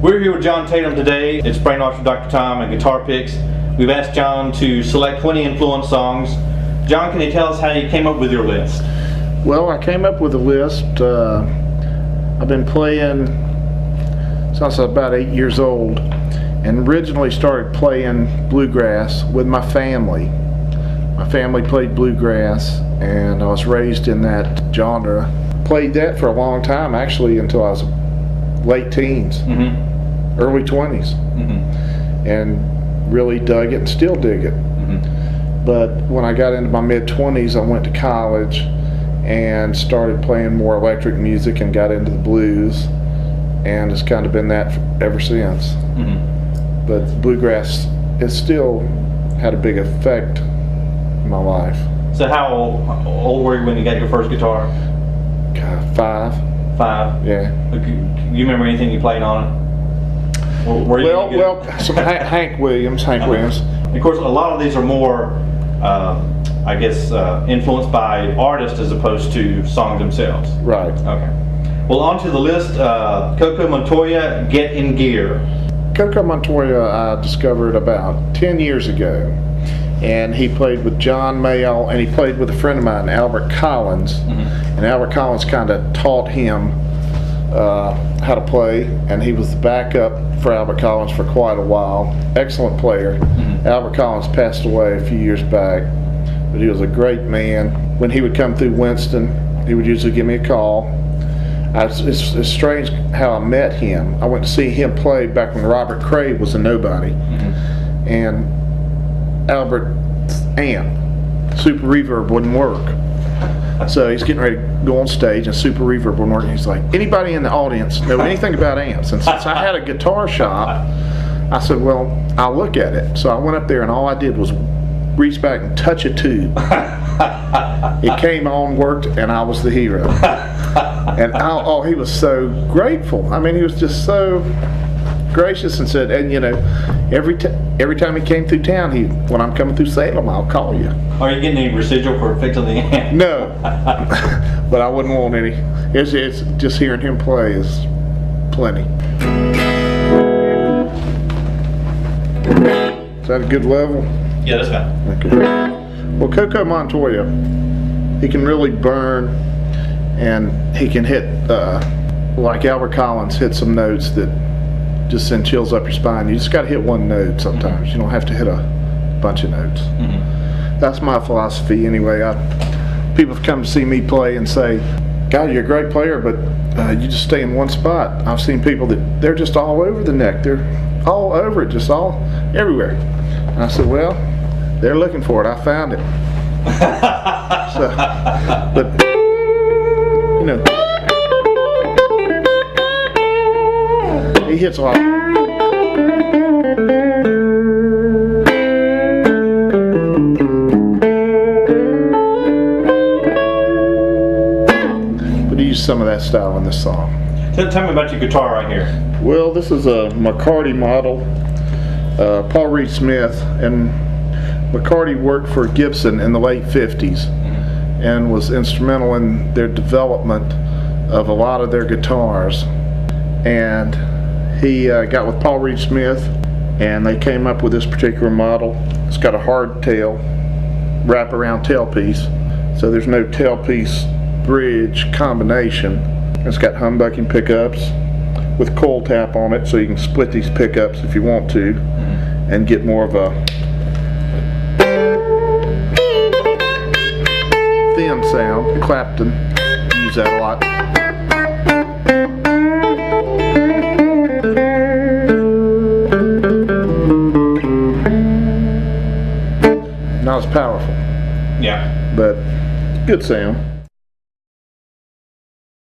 We're here with John Tatum today. It's Brainwash with Dr. Tom and Guitar Picks. We've asked John to select 20 influence songs. John, can you tell us how you came up with your list? Well, I came up with a list. I've been playing since I was about 8 years old, and originally started playing bluegrass with my family. My family played bluegrass, and I was raised in that genre. Played that for a long time, actually, until I was late teens, early 20s, and really dug it and still dig it. But when I got into my mid-20s, I went to college and started playing more electric music and got into the blues, and it's kind of been that ever since. But bluegrass has still had a big effect in my life. So how old were you when you got your first guitar? God, 5. 5? Yeah. Do you remember anything you played on it? Well, some Hank Williams. Of course, a lot of these are more, I guess, influenced by artists as opposed to songs themselves. Right. Okay. Well, on to the list. Coco Montoya, Get in Gear. Coco Montoya I discovered about 10 years ago, and he played with John Mayall, and he played with a friend of mine, Albert Collins, and Albert Collins kind of taught him how to play, and he was the backup for Albert Collins for quite a while. Excellent player. Albert Collins passed away a few years back, but he was a great man. When he would come through Winston, he would usually give me a call. It's strange how I met him. I went to see him play back when Robert Cray was a nobody, and Albert's amp, super reverb, wouldn't work. So he's getting ready to go on stage, and super reverb wouldn't work. He's like, anybody in the audience know anything about amps? And since I had a guitar shop, I said, well, I'll look at it. So I went up there, and all I did was reach back and touch a tube. It came on, worked, and I was the hero. And he was so grateful. I mean, he was just so gracious, and said, and you know, every time he came through town, when I'm coming through Salem, I'll call you. Are you getting any residual for fixing the amp? No, but I wouldn't want any. It's just hearing him play is plenty. Is that a good level? Yeah, that's fine. Okay. Well, Coco Montoya, he can really burn, and he can hit, like Albert Collins, hit some notes that just send chills up your spine. You just got to hit one note sometimes. You don't have to hit a bunch of notes. That's my philosophy anyway. People have come to see me play and say, God, you're a great player, but you just stay in one spot. I've seen people that they're just all over the neck. They're all over it, just all everywhere. And I said, well, they're looking for it. I found it. So, but you know, he hits a lot. But he used some of that style in this song. Tell me about your guitar right here. Well, this is a McCarty model, Paul Reed Smith, and McCarty worked for Gibson in the late 50s and was instrumental in their development of a lot of their guitars. And he got with Paul Reed Smith, and they came up with this particular model. It's got a hard tail, wrap-around tailpiece, so there's no tailpiece bridge combination. It's got humbucking pickups with coil tap on it, so you can split these pickups if you want to and get more of a thin sound. Clapton used that a lot. Not as powerful. Yeah. But good sound.